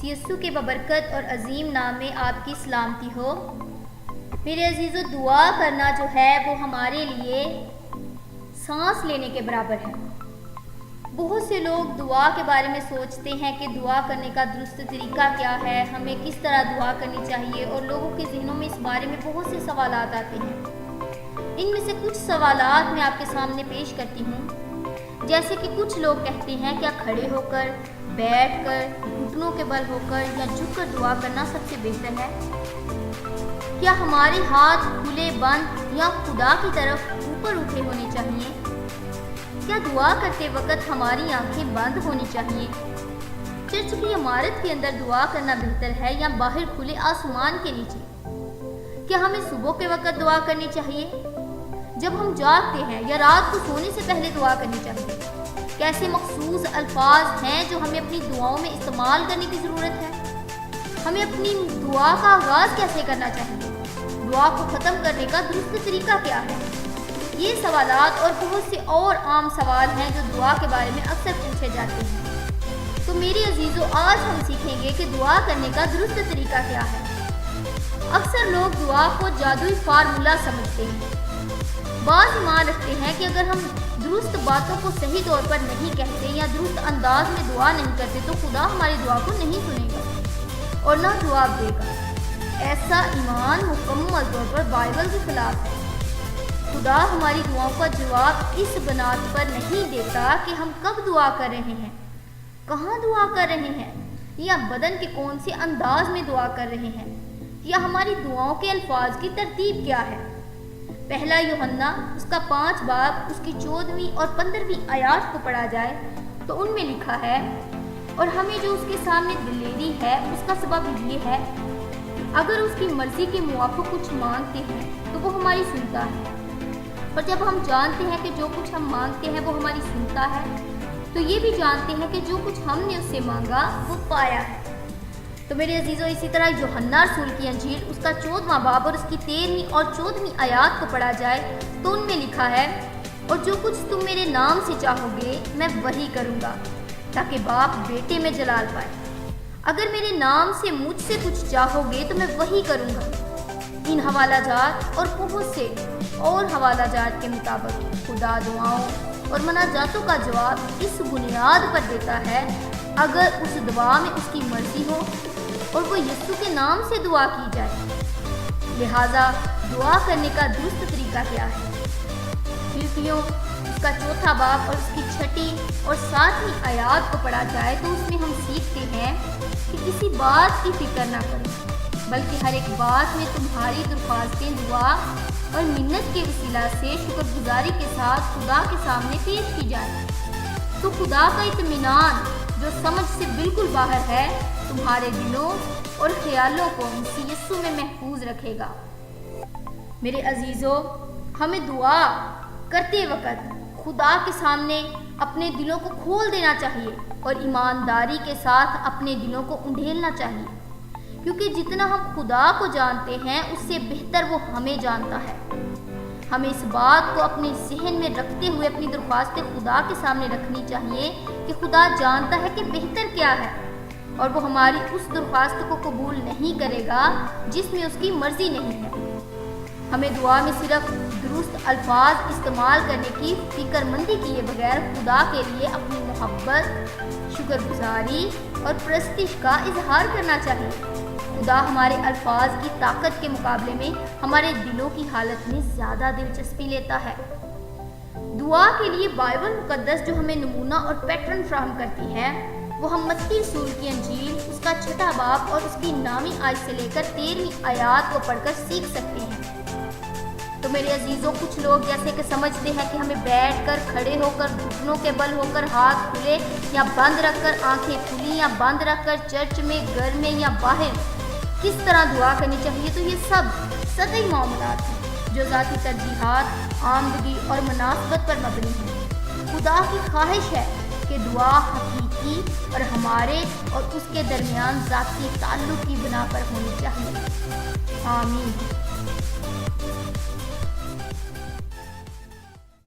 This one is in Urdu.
مسیح یسوع کے ببرکت اور عظیم نام میں آپ کی سلامتی ہو۔ میرے عزیزو، دعا کرنا جو ہے وہ ہمارے لیے سانس لینے کے برابر ہے۔ بہت سے لوگ دعا کے بارے میں سوچتے ہیں کہ دعا کرنے کا درست طریقہ کیا ہے، ہمیں کس طرح دعا کرنی چاہیے، اور لوگوں کے ذہنوں میں اس بارے میں بہت سے سوالات آتے ہیں۔ ان میں سے کچھ سوالات میں آپ کے سامنے پیش کرتی ہوں۔ جیسے کہ کچھ لوگ کہتے ہیں کیا کھڑے ہو کر، بیٹھ کر، گھٹنوں کے بل ہو کر یا جھک کر دعا کرنا سب سے بہتر ہے؟ کیا ہمارے ہاتھ کھلے بند یا خدا کی طرف اوپر اٹھے ہونے چاہیے؟ کیا دعا کرتے وقت ہماری آنکھیں بند ہونی چاہیے؟ چرچ کی عمارت کے اندر دعا کرنا بہتر ہے یا باہر کھلے آسمان کے نیچے؟ کیا ہمیں صبح کے وقت دعا کرنی چاہیے، جب ہم جاگتے ہیں، یا رات کو سونے سے پہلے دعا کرنی چاہیے؟ کیسے مخصوص الفاظ ہیں جو ہمیں اپنی دعاؤں میں استعمال کرنے کی ضرورت ہے؟ ہمیں اپنی دعا کا آغاز کیسے کرنا چاہیے؟ دعا کو ختم کرنے کا درست طریقہ کیا ہے؟ یہ سوالات اور بہت سے اور عام سوال ہیں جو دعا کے بارے میں اکثر پوچھے جاتے ہیں۔ تو میرے عزیزو، آج ہم سیکھیں گے کہ دعا کرنے کا درست طریقہ کیا ہے۔ اکثر لوگ دعا کو جادوئی فارمولہ سمجھتے ہیں۔ بعض ایمان رکھتے ہیں کہ اگر ہم درست باتوں کو صحیح طور پر نہیں کہتے یا درست انداز میں دعا نہیں کرتے تو خدا ہماری دعا کو نہیں سنے گا اور نہ جواب دے گا۔ ایسا ایمان مکمل طور پر بائبل کے خلاف ہے۔ خدا ہماری دعاؤں کا جواب اس بنیاد پر نہیں دیتا کہ ہم کب دعا کر رہے ہیں، کہاں دعا کر رہے ہیں، یا بدن کے کون سے انداز میں دعا کر رہے ہیں، یا ہماری دعاؤں کے الفاظ کی ترتیب کیا ہے۔ پہلا یوحنا اس کا 5 باب اس کی 14ویں اور 15ویں آیات کو پڑھا جائے تو ان میں لکھا ہے، اور ہمیں جو اس کے سامنے دلیری ہے اس کا سبب یہ ہے، اگر اس کی مرضی کے موافق کچھ مانگتے ہیں تو وہ ہماری سنتا ہے، اور جب ہم جانتے ہیں کہ جو کچھ ہم مانگتے ہیں وہ ہماری سنتا ہے تو یہ بھی جانتے ہیں کہ جو کچھ ہم نے اس سے مانگا وہ پایا ہے۔ تو میرے عزیزو، اسی طرح یوحنا رسول کی انجیل اس کا 14واں باب اور اس کی 13ویں اور 14ویں آیات کو پڑھا جائے تو ان میں لکھا ہے، اور جو کچھ تم میرے نام سے چاہو گے میں وہی کروں گا، تاکہ باپ بیٹے میں جلال پائے۔ اگر میرے نام سے مجھ سے کچھ چاہو گے تو میں وہی کروں گا۔ ان حوالہ جات اور بہت سے اور حوالہ جات کے مطابق خدا دعاؤں اور مناجاتوں کا جواب اس بنیاد پر دیتا ہے اگر اس دعا میں اس کی مرضی ہو اور وہ یسوع کے نام سے دعا کی جائے۔ لہٰذا دعا کرنے کا درست طریقہ کیا ہے؟ فلپیوں اس کا 4تھا باب اور اس کی 6 اور 7ویں آیات کو پڑھا جائے تو اس میں ہم سیکھتے ہیں کہ کسی بات کی فکر نہ کریں، بلکہ ہر ایک بات میں تمہاری درخواستیں دعا اور منت کے وسیلہ سے شکر گزاری کے ساتھ خدا کے سامنے پیش کی جائے، تو خدا کا اطمینان جو سمجھ سے بالکل باہر ہے تمہارے دلوں اور خیالوں کو مسیح یسوع میں محفوظ رکھے گا۔ میرے عزیزو، ہمیں دعا کرتے وقت خدا کے سامنے اپنے دلوں کو کھول دینا چاہیے اور ایمانداری کے ساتھ اپنے دلوں کو انڈھیلنا چاہیے، کیونکہ جتنا ہم خدا کو جانتے ہیں اس سے بہتر وہ ہمیں جانتا ہے۔ ہمیں اس بات کو اپنے ذہن میں رکھتے ہوئے اپنی درخواستیں خدا کے سامنے رکھنی چاہیے کہ خدا جانتا ہے کہ بہتر کیا ہے، اور وہ ہماری اس درخواست کو قبول نہیں کرے گا جس میں اس کی مرضی نہیں ہے۔ ہمیں دعا میں صرف درست الفاظ استعمال کرنے کی فکر مندی کیے بغیر خدا کے لیے اپنی محبت، شکر گزاری اور پرستش کا اظہار کرنا چاہیے۔ خدا ہمارے الفاظ کی طاقت کے مقابلے میں ہمارے دلوں کی حالت میں زیادہ دلچسپی لیتا ہے۔ دعا کے لیے بائبل مقدس جو ہمیں نمونہ اور پیٹرن فراہم کرتی ہے وہ ہم متی رسول کی انجیل اس کا 6 باب اور اس کی 9ویں آیت سے لے کر 13ویں آیات کو پڑھ کر سیکھ سکتے ہیں۔ تو میرے عزیزوں، کچھ لوگ جیسے کہ سمجھتے ہیں کہ ہمیں بیٹھ کر، کھڑے ہو کر، گھٹنوں کے بل ہو کر، ہاتھ کھلے یا بند رکھ کر، آنکھیں کھلی یا بند رکھ کر، چرچ میں، گھر میں یا باہر کس طرح دعا کرنی چاہیے، تو یہ سب سطحی معاملات ہیں جو ذاتی ترجیحات، آمدگی اور مناسبت پر مبنی ہیں۔ خدا کی خواہش ہے کہ دعا حقیقی اور ہمارے اور اس کے درمیان ذاتی تعلق کی بنا پر ہونی چاہیے۔ آمین۔